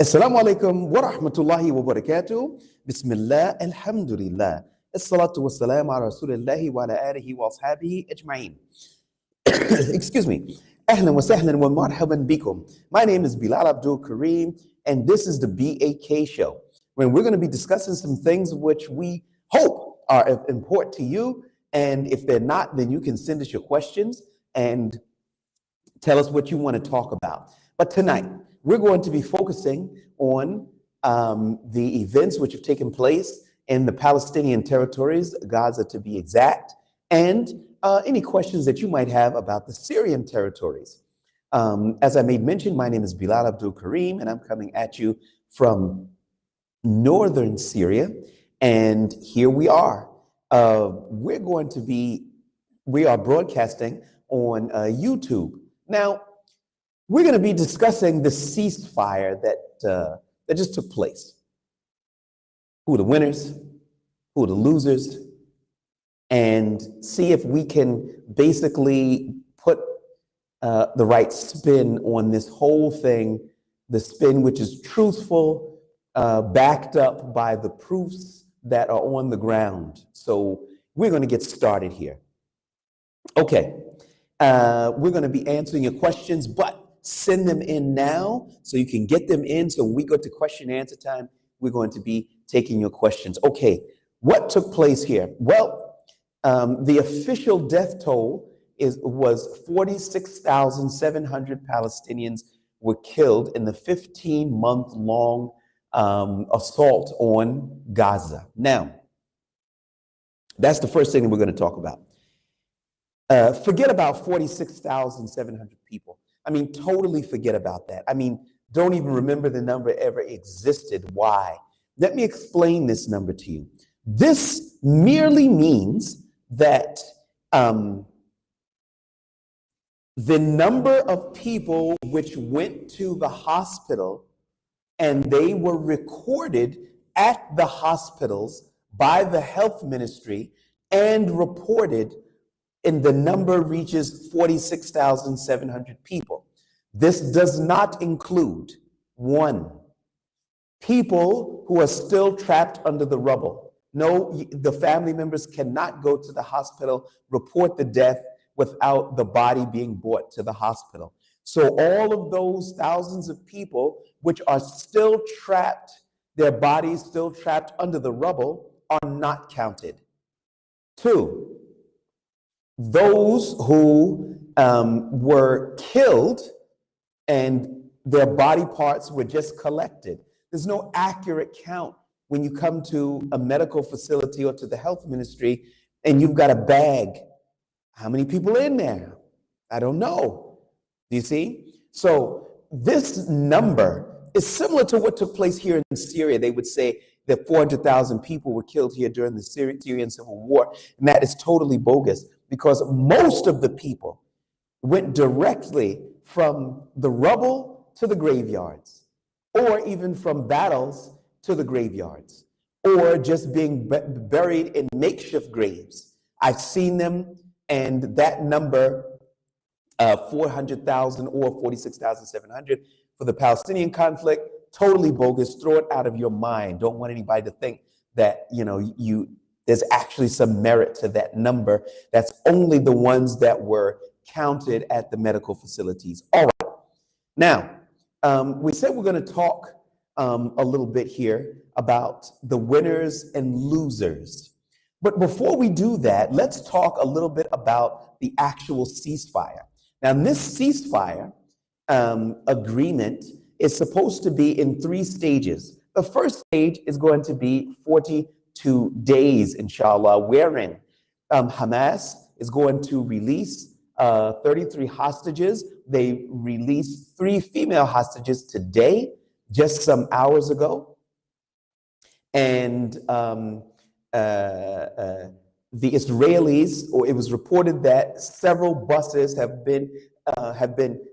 Assalamu alaikum wa rahmatullahi wa barakatuh. Bismillah, alhamdulillah. As-salatu wa salam ala rasulillahi wa ala alihi wa ashabihi ajma'in. Excuse me. Ahlan wa sahlan wa marhaban bikum. My name is Bilal Abdul Kareem, and this is the BAK show, where we're going to be discussing some things which we hope are important to you. And if they're not, then you can send us your questions and tell us what you want to talk about. But tonight, we're going to be focusing on the events which have taken place in the Palestinian territories, Gaza to be exact, and any questions that you might have about the Syrian territories. As I made mention, my name is Bilal Abdul Kareem, and I'm coming at you from northern Syria. And here we are. We are broadcasting on YouTube. Now, we're going to be discussing the ceasefire that just took place. Who are the winners? Who are the losers? And see if we can basically put the right spin on this whole thing, the spin which is truthful, backed up by the proofs that are on the ground. So we're going to get started here. Okay, we're going to be answering your questions, but send them in now so you can get them in. So when we go to question and answer time, we're going to be taking your questions. Okay, what took place here? Well, the official death toll was 46,700 Palestinians were killed in the 15-month-long assault on Gaza. Now, that's the first thing that we're going to talk about. Forget about 46,700 people. I mean, totally forget about that. I mean, don't even remember the number ever existed. Why? Let me explain this number to you. This merely means that the number of people which went to the hospital and they were recorded at the hospitals by the health ministry and reported, and the number reaches 46,700 people. This does not include, one, people who are still trapped under the rubble. No, the family members cannot go to the hospital, report the death without the body being brought to the hospital. So all of those thousands of people which are still trapped, their bodies still trapped under the rubble, are not counted. Two, those who were killed and their body parts were just collected. There's no accurate count when you come to a medical facility or to the health ministry and you've got a bag. How many people are in there? I don't know. Do you see? So this number is similar to what took place here in Syria. They would say that 400,000 people were killed here during the Syrian civil war, and that is totally bogus, because most of the people went directly from the rubble to the graveyards, or even from battles to the graveyards, or just being buried in makeshift graves. I've seen them, and that number, 400,000 or 46,700 for the Palestinian conflict, totally bogus. Throw it out of your mind. Don't want anybody to think that, there's actually some merit to that number. That's only the ones that were counted at the medical facilities. All right. Now, we said we're going to talk a little bit here about the winners and losers. But before we do that, let's talk a little bit about the actual ceasefire. Now, this ceasefire agreement is supposed to be in 3 stages. The first stage is going to be 42 days, inshallah, wherein Hamas is going to release 33 hostages. They released 3 female hostages today, just some hours ago. And the Israelis, or it was reported that several buses have been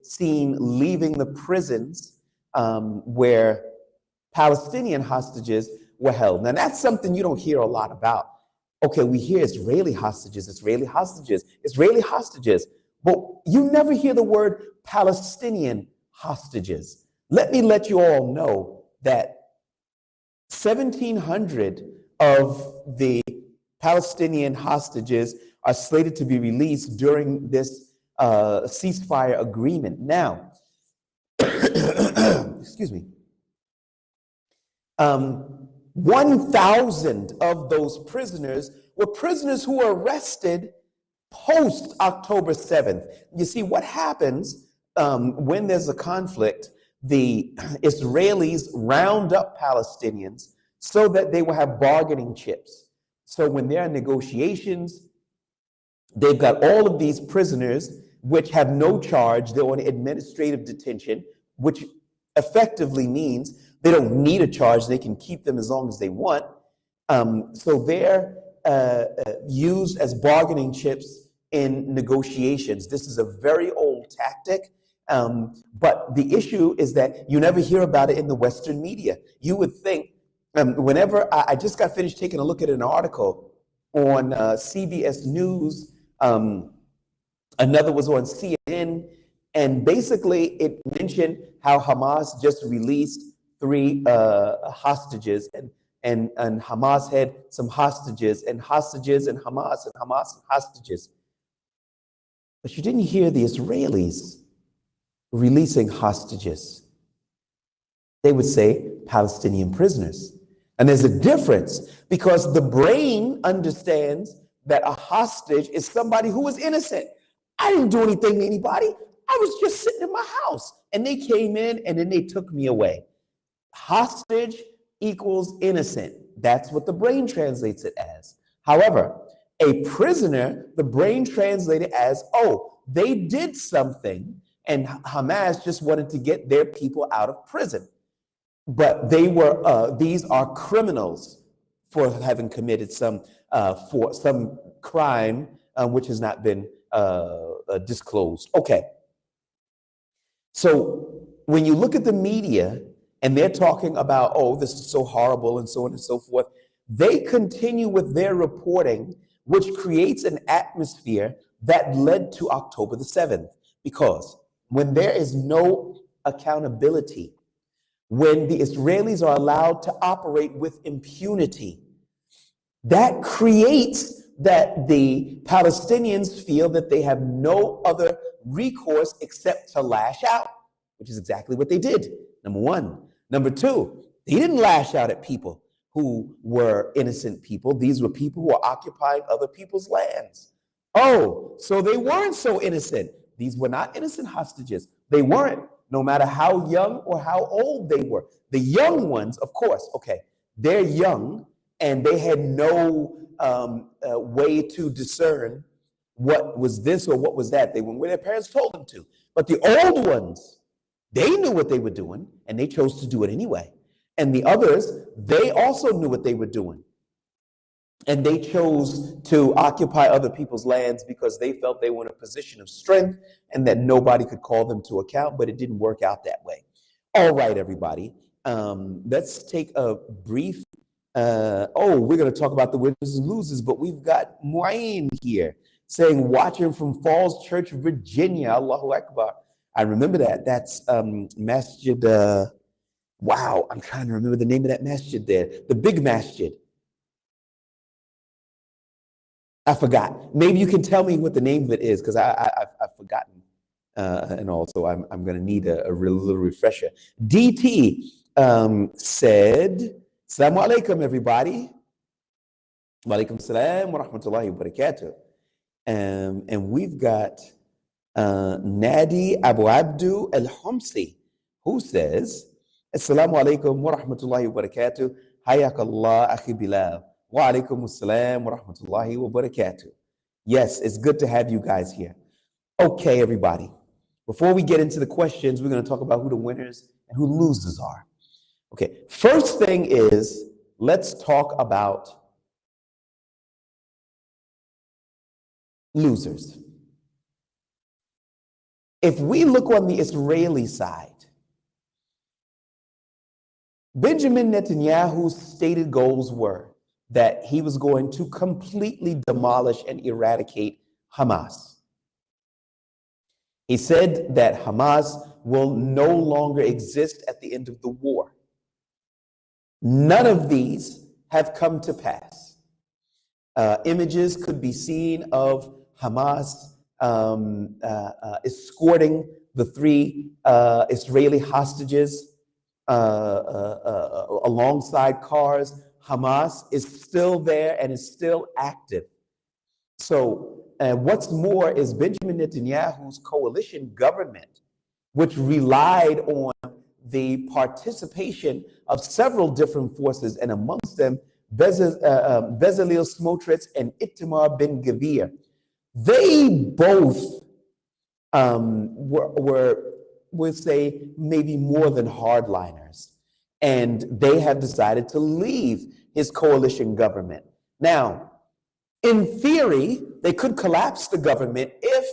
seen leaving the prisons where Palestinian hostages were held. Now, that's something you don't hear a lot about. Okay, we hear Israeli hostages, Israeli hostages, Israeli hostages, but you never hear the word Palestinian hostages. Let me let you all know that 1,700 of the Palestinian hostages are slated to be released during this ceasefire agreement. Now, excuse me, 1,000 of those prisoners were prisoners who were arrested post October 7th. You see, what happens when there's a conflict, the Israelis round up Palestinians so that they will have bargaining chips. So when there are negotiations, they've got all of these prisoners which have no charge. They're on administrative detention, which effectively means they don't need a charge. They can keep them as long as they want. So they're used as bargaining chips in negotiations. This is a very old tactic, but the issue is that you never hear about it in the Western media. You would think, whenever I just got finished taking a look at an article on CBS News, another was on CNN, and basically it mentioned how Hamas just released 3 hostages, and Hamas had some hostages and Hamas and hostages. But you didn't hear the Israelis releasing hostages. They would say Palestinian prisoners. And there's a difference, because the brain understands that a hostage is somebody who is innocent. I didn't do anything to anybody. I was just sitting in my house and they came in and then they took me away. Hostage equals innocent. That's what the brain translates it as. However, a prisoner, the brain translated as, oh, they did something and Hamas just wanted to get their people out of prison. But they were, these are criminals for having committed some crime which has not been disclosed. Okay. So when you look at the media and they're talking about, oh, this is so horrible and so on and so forth, they continue with their reporting, which creates an atmosphere that led to October the 7th. Because when there is no accountability, when the Israelis are allowed to operate with impunity, that creates that the Palestinians feel that they have no other recourse except to lash out, which is exactly what they did, number one. Number two, they didn't lash out at people who were innocent people. These were people who were occupying other people's lands. Oh, so they weren't so innocent. These were not innocent hostages. They weren't, no matter how young or how old they were. The young ones, of course, okay, they're young and they had no way to discern what was this or what was that. They went where their parents told them to. But the old ones, they knew what they were doing and they chose to do it anyway. And the others, they also knew what they were doing. And they chose to occupy other people's lands because they felt they were in a position of strength and that nobody could call them to account, but it didn't work out that way. All right, everybody. Let's take a brief, we're going to talk about the winners and losers, but we've got Mu'ayin here saying, watching from Falls Church, Virginia. Allahu Akbar. I remember that. That's Masjid, wow, I'm trying to remember the name of that masjid there. The big masjid. I forgot. Maybe you can tell me what the name of it is, because I've forgotten. And also, I'm going to need a little refresher. DT said, Assalamu alaikum, everybody. Wa alaikum salam wa rahmatullahi wa barakatuh. And we've got Nadi Abu Abdu Al-Humsi, who says, Assalamu alaikum wa rahmatullahi wa barakatuh. Hayakallah akhi Bilal. Wa alaikum assalam wa rahmatullahi wa barakatuh. Yes, it's good to have you guys here. Okay, everybody. Before we get into the questions, we're going to talk about who the winners and who the losers are. Okay, first thing is, let's talk about losers. If we look on the Israeli side, Benjamin Netanyahu's stated goals were that he was going to completely demolish and eradicate Hamas. He said that Hamas will no longer exist at the end of the war. None of these have come to pass. Images could be seen of Hamas escorting the three Israeli hostages alongside cars. Hamas is still there and is still active. So, what's more is Benjamin Netanyahu's coalition government, which relied on the participation of several different forces, and amongst them Bezalel Smotrich and Itamar Ben Gvir. They both were, we'll say, maybe more than hardliners, and they have decided to leave his coalition government. Now, in theory, they could collapse the government if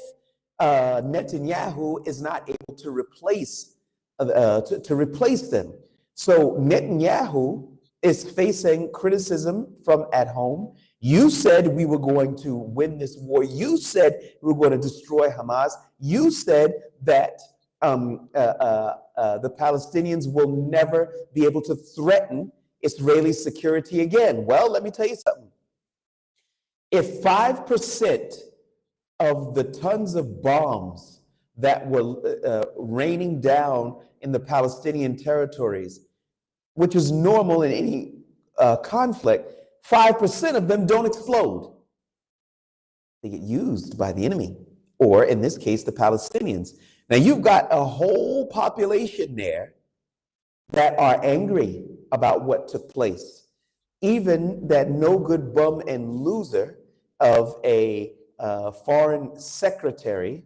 Netanyahu is not able to replace them. So Netanyahu is facing criticism from at home. You said we were going to win this war. You said we were going to destroy Hamas. You said that the Palestinians will never be able to threaten Israeli security again. Well, let me tell you something. If 5% of the tons of bombs that were raining down in the Palestinian territories, which is normal in any conflict, 5% of them don't explode. They get used by the enemy, or in this case, the Palestinians. Now you've got a whole population there that are angry about what took place. Even that no good bum and loser of a foreign secretary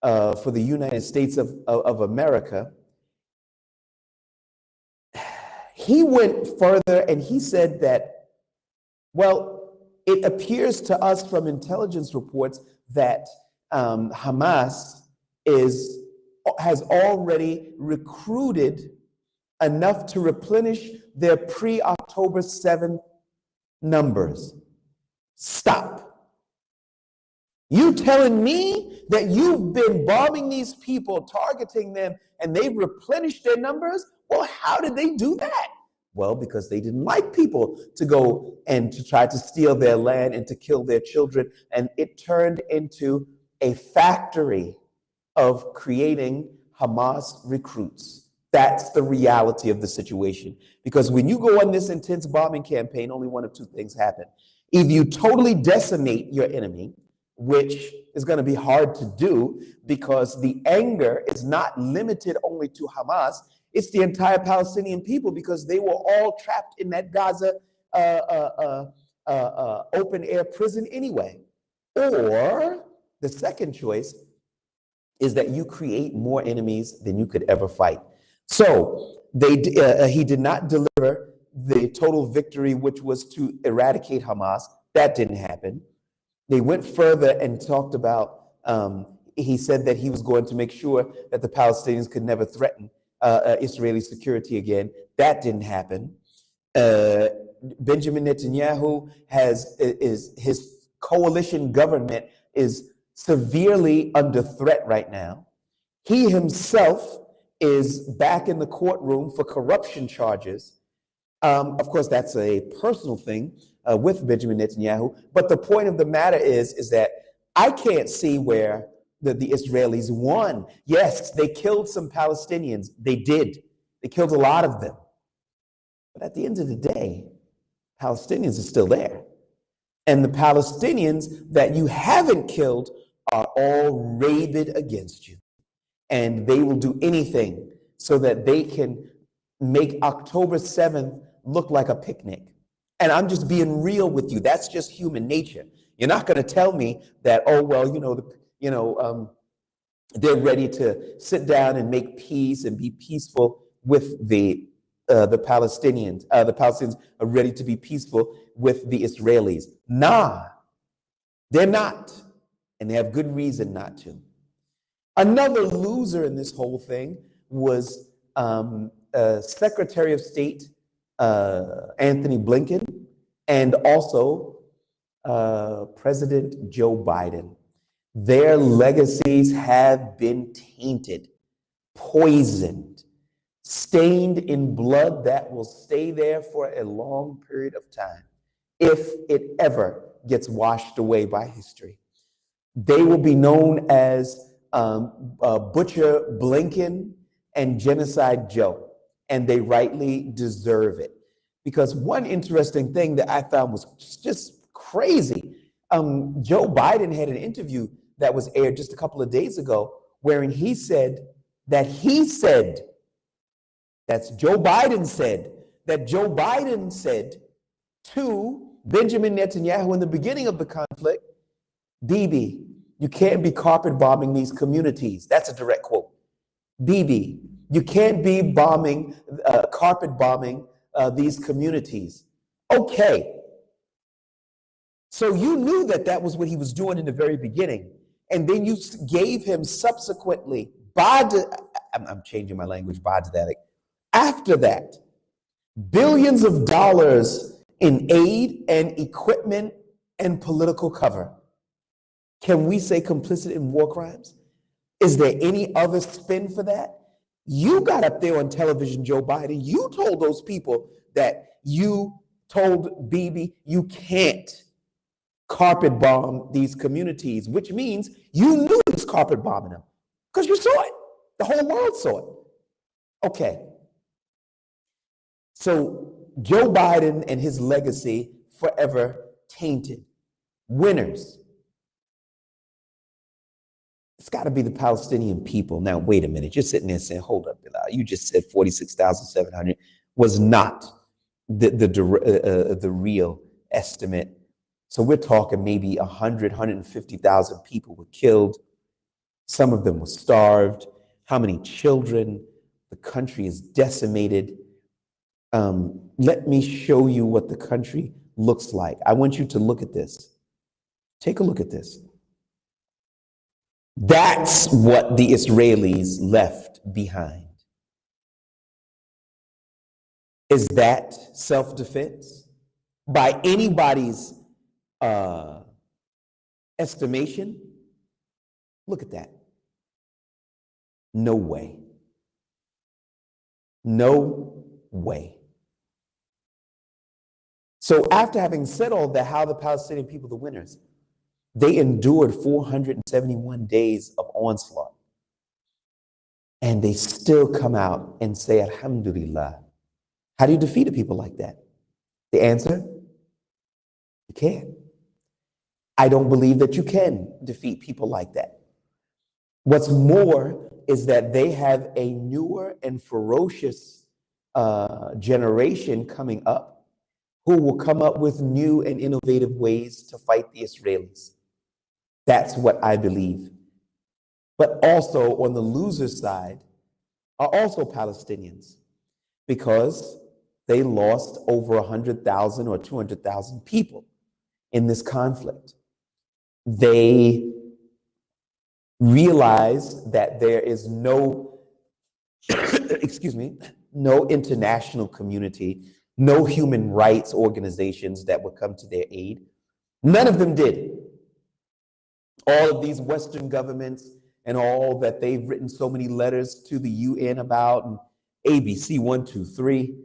for the United States of America, he went further and he said that, well, it appears to us from intelligence reports that Hamas has already recruited enough to replenish their pre-October 7th numbers. Stop. You telling me that you've been bombing these people, targeting them, and they've replenished their numbers? Well, how did they do that? Well, because they didn't like people to go and to try to steal their land and to kill their children. And it turned into a factory of creating Hamas recruits. That's the reality of the situation. Because when you go on this intense bombing campaign, only one of two things happen. Either you totally decimate your enemy, which is going to be hard to do because the anger is not limited only to Hamas. It's the entire Palestinian people, because they were all trapped in that Gaza open air prison anyway. Or the second choice is that you create more enemies than you could ever fight. So he did not deliver the total victory, which was to eradicate Hamas. That didn't happen. They went further and talked about, he said that he was going to make sure that the Palestinians could never threaten Israeli security again. That didn't happen. Benjamin Netanyahu his coalition government is severely under threat right now. He himself is back in the courtroom for corruption charges. Of course, that's a personal thing with Benjamin Netanyahu. But the point of the matter is that I can't see where the Israelis won. Yes, they killed some Palestinians. They did. They killed a lot of them. But at the end of the day, Palestinians are still there. And the Palestinians that you haven't killed are all rabid against you. And they will do anything so that they can make October 7th look like a picnic. And I'm just being real with you. That's just human nature. You're not going to tell me that, oh, well, they're ready to sit down and make peace and be peaceful with the Palestinians. The Palestinians are ready to be peaceful with the Israelis. Nah, they're not. And they have good reason not to. Another loser in this whole thing was Secretary of State Anthony Blinken, and also President Joe Biden. Their legacies have been tainted, poisoned, stained in blood that will stay there for a long period of time, if it ever gets washed away by history. They will be known as Butcher Blinken and Genocide Joe, and they rightly deserve it. Because one interesting thing that I found was just crazy. Joe Biden had an interview that was aired just a couple of days ago, wherein he said that that's Joe Biden said, that Joe Biden said to Benjamin Netanyahu in the beginning of the conflict, Bibi, you can't be carpet bombing these communities. That's a direct quote. Bibi, you can't be carpet bombing these communities. Okay. So you knew that that was what he was doing in the very beginning. And then you gave him subsequently, I'm changing my language, after that, billions of dollars in aid and equipment and political cover. Can we say complicit in war crimes? Is there any other spin for that? You got up there on television, Joe Biden. You told those people that you told Bibi you can't carpet bomb these communities, which means you knew it was carpet bombing them because you saw it. The whole world saw it. Okay. So Joe Biden and his legacy forever tainted. Winners. It's got to be the Palestinian people. Now, wait a minute. You're sitting there saying, hold up, Bilal. You just said 46,700 was not the real estimate. So we're talking maybe 100, 150,000 people were killed. Some of them were starved. How many children? The country is decimated. Let me show you what the country looks like. I want you to look at this. Take a look at this. That's what the Israelis left behind. Is that self-defense? By anybody's estimation? Look at that. No way. No way. So after having said all that, how the Palestinian people the winners? They endured 471 days of onslaught. And they still come out and say, Alhamdulillah. How do you defeat a people like that? The answer? You can't. I don't believe that you can defeat people like that. What's more is that they have a newer and ferocious generation coming up who will come up with new and innovative ways to fight the Israelis. That's what I believe. But also on the loser side are also Palestinians, because they lost over 100,000 or 200,000 people in this conflict. They realize that there is no, no international community, no human rights organizations that would come to their aid. None of them did. All of these Western governments and all that they've written so many letters to the UN about, and ABC 1, 2, 3,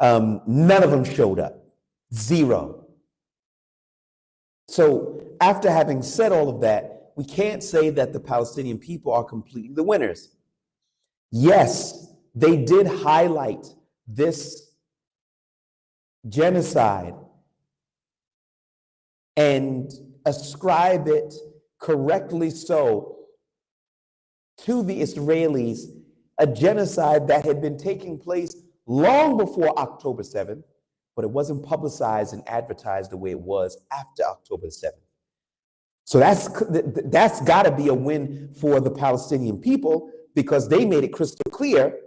none of them showed up. Zero. So after having said all of that, we can't say that the Palestinian people are completely the winners. Yes, they did highlight this genocide and ascribe it correctly so to the Israelis, a genocide that had been taking place long before October 7th, but it wasn't publicized and advertised the way it was after October 7th. So that's got to be a win for the Palestinian people, because they made it crystal clear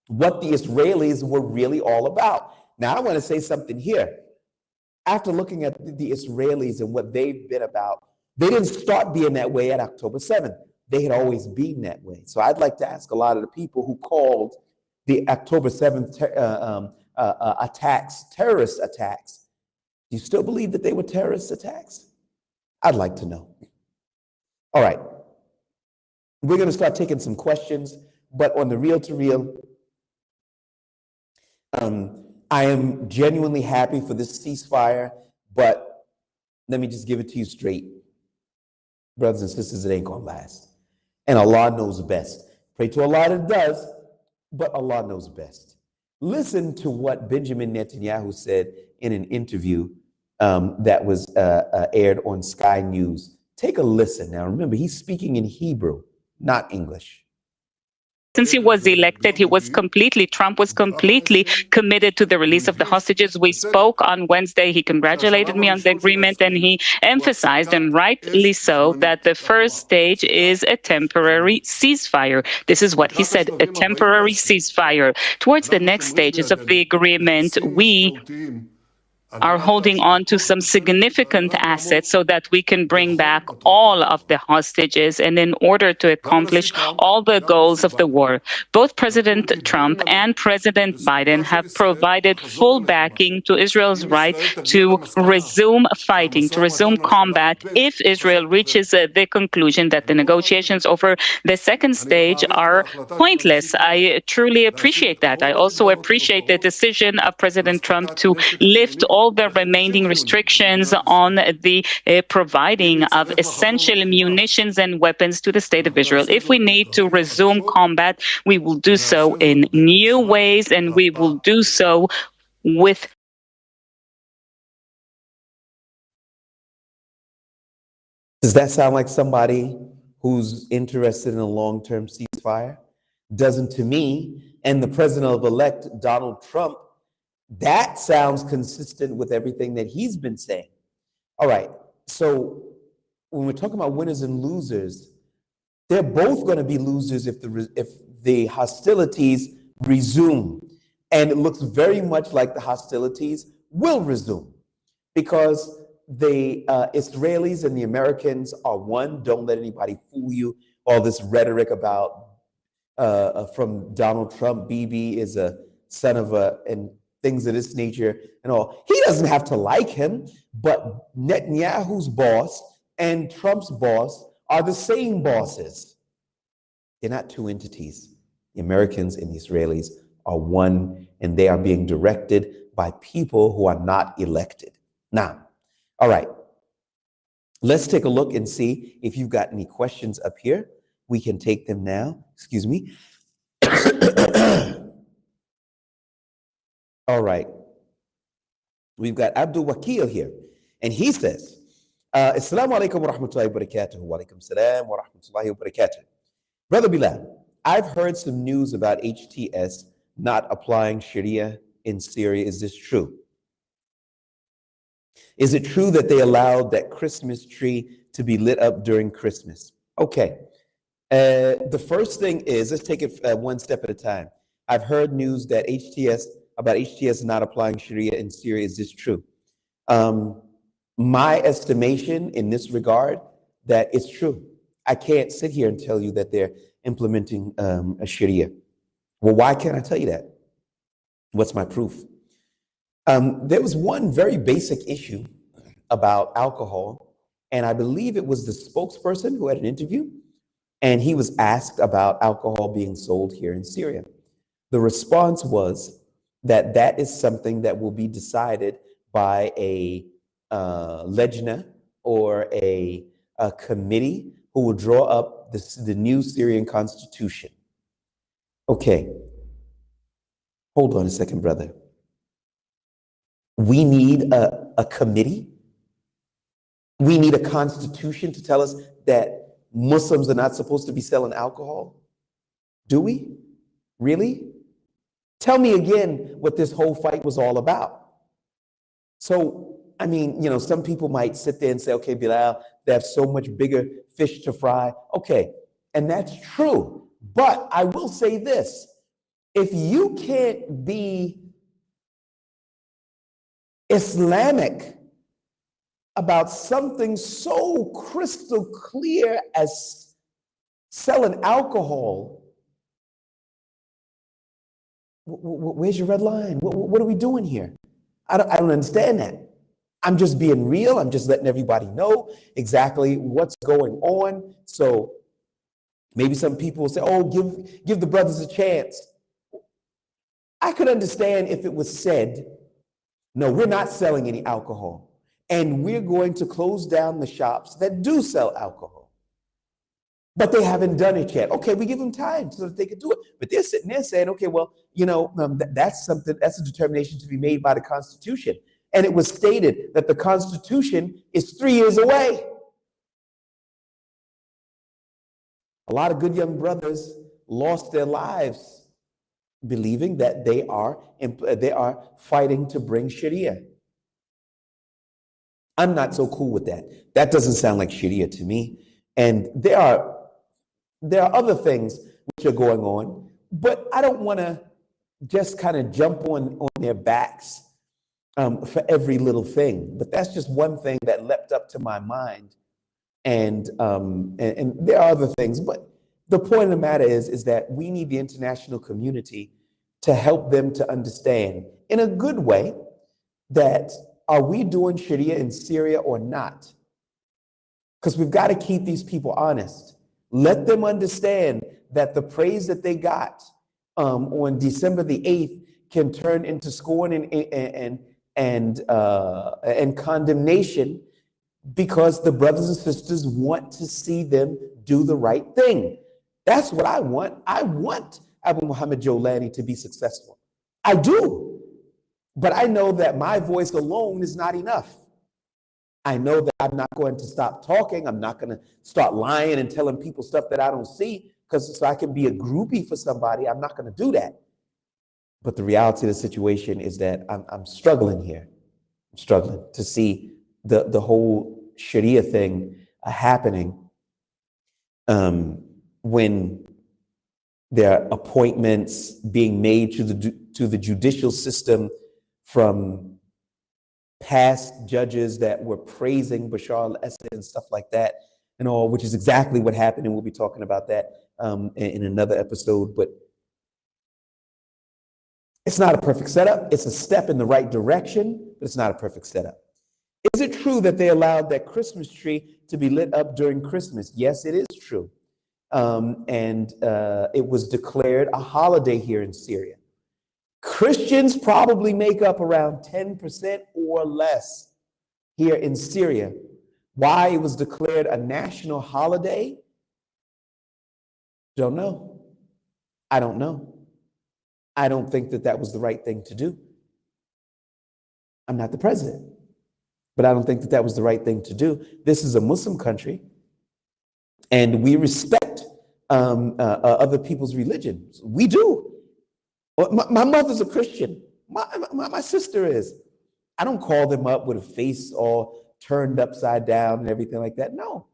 what the Israelis were really all about. Now, I want to say something here. After looking at the Israelis and what they've been about, they didn't start being that way at October 7th. They had always been that way. So I'd like to ask a lot of the people who called the October 7th attacks terrorist attacks, do you still believe that they were terrorist attacks? I'd like to know. All right. We're going to start taking some questions, but on the reel to reel, I am genuinely happy for this ceasefire, but let me just give it to you straight. Brothers and sisters, it ain't gonna last. And Allah knows best. Pray to Allah that it does, but Allah knows best. Listen to what Benjamin Netanyahu said in an interview that was aired on Sky News. Take a listen. Now, remember, he's speaking in Hebrew, not English. Since he was elected, Trump was completely committed to the release of the hostages. We spoke on Wednesday. He congratulated me on the agreement, and he emphasized, and rightly so, that the first stage is a temporary ceasefire. This is what he said, a temporary ceasefire. Towards the next stages of the agreement, we are holding on to some significant assets so that we can bring back all of the hostages, and in order to accomplish all the goals of the war. Both President Trump and President Biden have provided full backing to Israel's right to resume fighting, to resume combat, if Israel reaches the conclusion that the negotiations over the second stage are pointless. I truly appreciate that. I also appreciate the decision of President Trump to lift all the remaining restrictions on the providing of essential munitions and weapons to the State of Israel. If we need to resume combat, we will do so in new ways, and we will do so with Does that sound like somebody who's interested in a long-term ceasefire? Doesn't to me. And the president-elect Donald Trump, that sounds consistent with everything that he's been saying. All right, so when we're talking about winners and losers, they're both going to be losers if the hostilities resume. And it looks very much like the hostilities will resume, because the Israelis and the Americans are one. Don't let anybody fool you. All this rhetoric about from Donald Trump, Bibi is a son of a, and things of this nature and all. He doesn't have to like him, but Netanyahu's boss and Trump's boss are the same bosses. They're not two entities. The Americans and the Israelis are one, and they are being directed by people who are not elected. Now, all right, let's take a look and see if you've got any questions up here. We can take them now. Excuse me. All right. We've got Abdul Wakil here, and he says, Assalamu alaikum wa rahmatullahi wa barakatuh. Wa alaikum salam wa rahmatullahi wa barakatuh. Brother Bilal, I've heard some news about HTS not applying Sharia in Syria. Is this true? Is it true that they allowed that Christmas tree to be lit up during Christmas? Okay. The first thing is, let's take it one step at a time. I've heard news that HTS not applying Sharia in Syria. Is this true? My estimation in this regard, that it's true. I can't sit here and tell you that they're implementing a Sharia. Well, why can't I tell you that? What's my proof? There was one very basic issue about alcohol, and I believe it was the spokesperson who had an interview, and he was asked about alcohol being sold here in Syria. The response was that that is something that will be decided by a lejna, or a committee who will draw up the new Syrian constitution. Okay, hold on a second, brother. We need a committee. We need a constitution to tell us that Muslims are not supposed to be selling alcohol. Do we? Really? Tell me again what this whole fight was all about. So, I mean, you know, some people might sit there and say, okay, Bilal, they have so much bigger fish to fry. Okay, and that's true. But I will say this, if you can't be Islamic about something so crystal clear as selling alcohol, where's your red line? What are we doing here? I don't understand that. I'm just being real. I'm just letting everybody know exactly what's going on. So maybe some people will say, oh, give the brothers a chance. I could understand if it was said, no, we're not selling any alcohol, and we're going to close down the shops that do sell alcohol. But they haven't done it yet. Okay, we give them time so that they can do it. But they're sitting there saying, okay, well, that's a determination to be made by the Constitution. And it was stated that the Constitution is 3 years away. A lot of good young brothers lost their lives believing that they are fighting to bring Sharia. I'm not so cool with that. That doesn't sound like Sharia to me. And there are other things which are going on, but I don't want to just kind of jump on their backs for every little thing. But that's just one thing that leapt up to my mind. And there are other things, but the point of the matter is that we need the international community to help them to understand in a good way that, are we doing Sharia in Syria or not? Because we've got to keep these people honest. Let them understand that the praise that they got on December the 8th can turn into scorn and condemnation, because the brothers and sisters want to see them do the right thing. That's what I want. I want Abu Muhammad Jolani to be successful. I do. But I know that my voice alone is not enough. I know that I'm not going to stop talking. I'm not going to start lying and telling people stuff that I don't see, because so I can be a groupie for somebody. I'm not going to do that. But the reality of the situation is that I'm struggling here. I'm struggling to see the whole Sharia thing happening when there are appointments being made to the judicial system from past judges that were praising Bashar al-Assad and stuff like that, and all, which is exactly what happened, and we'll be talking about that in another episode. But it's not a perfect setup. It's a step in the right direction, but it's not a perfect setup. Is it true that they allowed that Christmas tree to be lit up during Christmas? Yes, it is true. And it was declared a holiday here in Syria. Christians probably make up around 10% or less here in Syria. Why it was declared a national holiday? Don't know. I don't know. I don't think that was the right thing to do. I'm not the president, but I don't think that was the right thing to do. This is a Muslim country, and we respect other people's religions. We do. My mother's a Christian. My sister is. I don't call them up with a face all turned upside down and everything like that. No,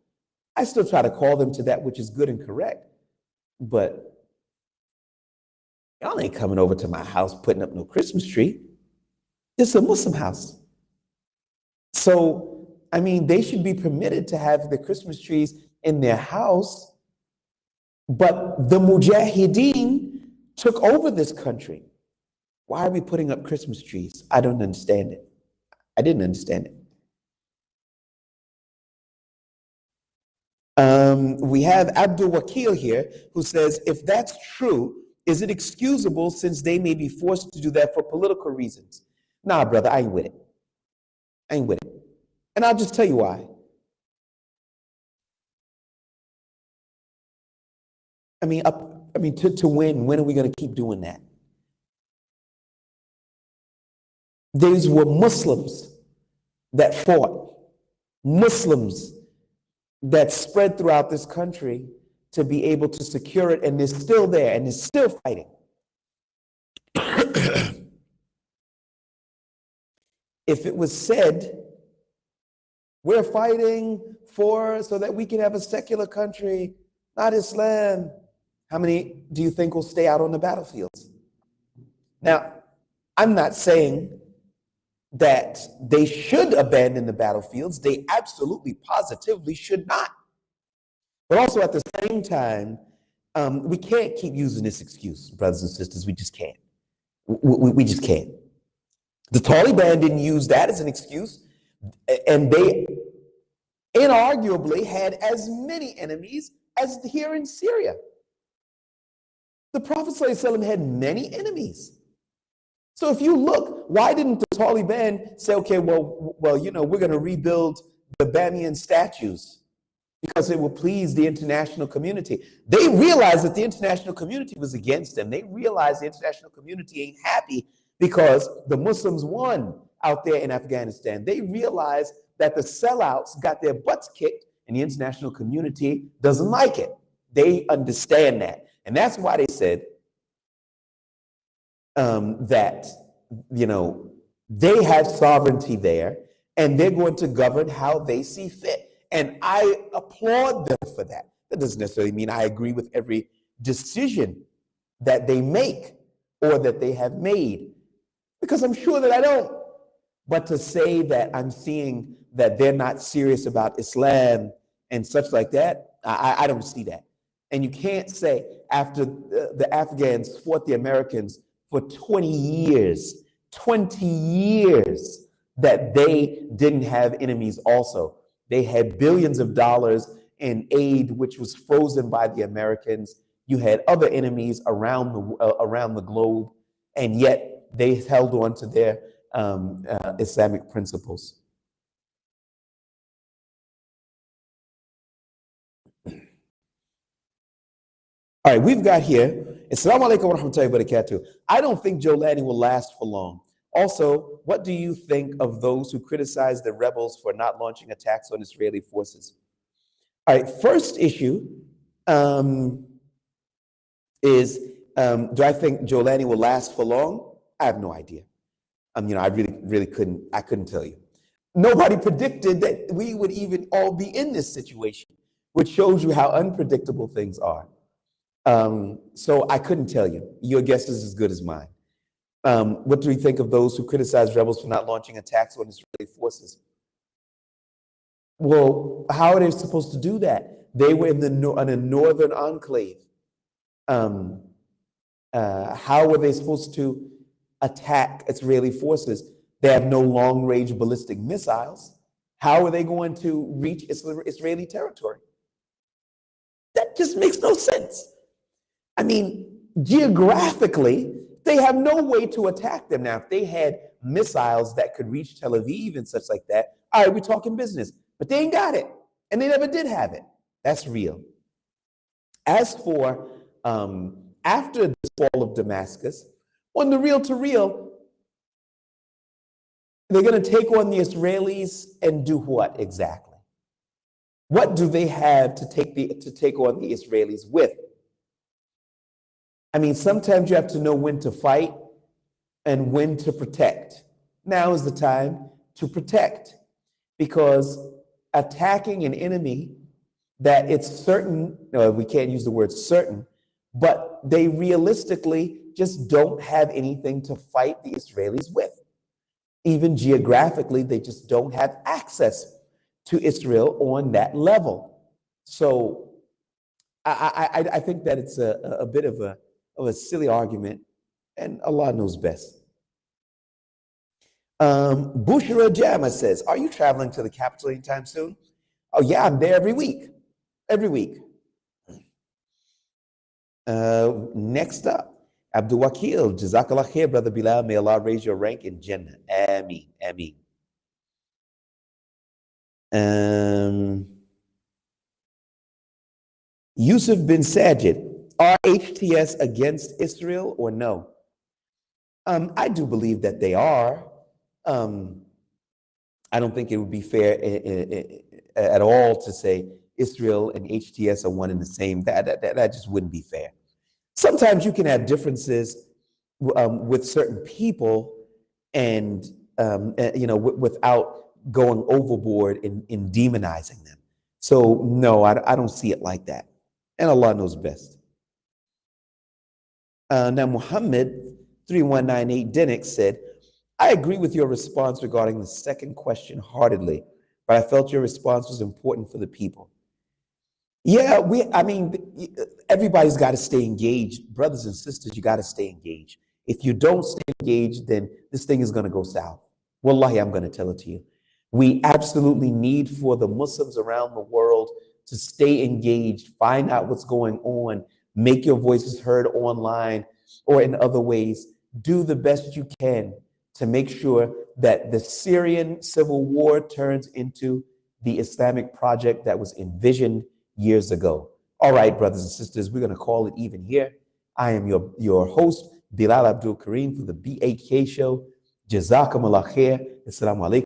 I still try to call them to that which is good and correct. But y'all ain't coming over to my house putting up no Christmas tree. It's a Muslim house. So, I mean, they should be permitted to have the Christmas trees in their house, but the Mujahideen took over this country. Why are we putting up Christmas trees? I don't understand it. I didn't understand it. We have Abdul Wakil here, who says, if that's true, is it excusable since they may be forced to do that for political reasons? Nah, brother, I ain't with it. I ain't with it. And I'll just tell you why. To win, when are we going to keep doing that? These were Muslims that fought, Muslims that spread throughout this country to be able to secure it, and they're still there, and they're still fighting. If it was said, we're fighting so that we can have a secular country, not Islam, how many do you think will stay out on the battlefields? Now, I'm not saying that they should abandon the battlefields. They absolutely, positively should not. But also at the same time, we can't keep using this excuse, brothers and sisters. We just can't. We just can't. The Taliban didn't use that as an excuse, and they inarguably had as many enemies as here in Syria. The Prophet ﷺ had many enemies. So if you look, why didn't the Taliban say, okay, well, we're going to rebuild the Bamiyan statues because it will please the international community? They realized that the international community was against them. They realized the international community ain't happy because the Muslims won out there in Afghanistan. They realized that the sellouts got their butts kicked and the international community doesn't like it. They understand that. And that's why they said that, they have sovereignty there and they're going to govern how they see fit. And I applaud them for that. That doesn't necessarily mean I agree with every decision that they make or that they have made, because I'm sure that I don't. But to say that I'm seeing that they're not serious about Islam and such like that, I don't see that. And you can't say after the Afghans fought the Americans for 20 years, that they didn't have enemies also. They had billions of dollars in aid, which was frozen by the Americans. You had other enemies around the globe, and yet they held on to their Islamic principles. All right, we've got here, Assalamu alaikum wa rahmatullahi wa barakatuh. I don't think Jolani will last for long. Also, what do you think of those who criticize the rebels for not launching attacks on Israeli forces? All right, first issue is, do I think Jolani will last for long? I have no idea. I really couldn't tell you. Nobody predicted that we would even all be in this situation, which shows you how unpredictable things are. So I couldn't tell you. Your guess is as good as mine. What do we think of those who criticize rebels for not launching attacks on Israeli forces? Well, how are they supposed to do that? They were in a northern enclave. How were they supposed to attack Israeli forces? They have no long-range ballistic missiles. How are they going to reach Israeli territory? That just makes no sense. I mean, geographically, they have no way to attack them. Now, if they had missiles that could reach Tel Aviv and such like that, all right, we're talking business. But they ain't got it, and they never did have it. That's real. As for after the fall of Damascus, on the real to real, they're going to take on the Israelis and do what exactly? What do they have to take on the Israelis with? I mean, sometimes you have to know when to fight and when to protect. Now is the time to protect, because attacking an enemy that it's certain, no, we can't use the word certain, but they realistically just don't have anything to fight the Israelis with. Even geographically, they just don't have access to Israel on that level. So I think that it's a bit of a silly argument, and Allah knows best. Bushra Jama says, are you traveling to the capital anytime soon? Oh yeah, I'm there every week. Next up, Abdul Wakil, Jazakallah khair, Brother Bilal, may Allah raise your rank in Jannah. Ameen, ameen. Yusuf bin Sajid, are HTS against Israel or no? I do believe that they are. I don't think it would be fair at all to say Israel and HTS are one and the same. That just wouldn't be fair. Sometimes you can have differences with certain people, and without going overboard in demonizing them. So no, I don't see it like that, and Allah knows best. Now Muhammad 3198 Dennick said, I agree with your response regarding the second question heartedly, but I felt your response was important for the people. Yeah, everybody's got to stay engaged. Brothers and sisters, you got to stay engaged. If you don't stay engaged, then this thing is going to go south. Wallahi, I'm going to tell it to you. We absolutely need for the Muslims around the world to stay engaged, find out what's going on, make your voices heard online or in other ways, do the best you can to make sure that the Syrian civil war turns into the Islamic project that was envisioned years ago. All right, brothers and sisters, we're going to call it even here. I am your host, Bilal Abdul Kareem, for the BAK Show. Jazakumullah khair. Assalamu alaikum.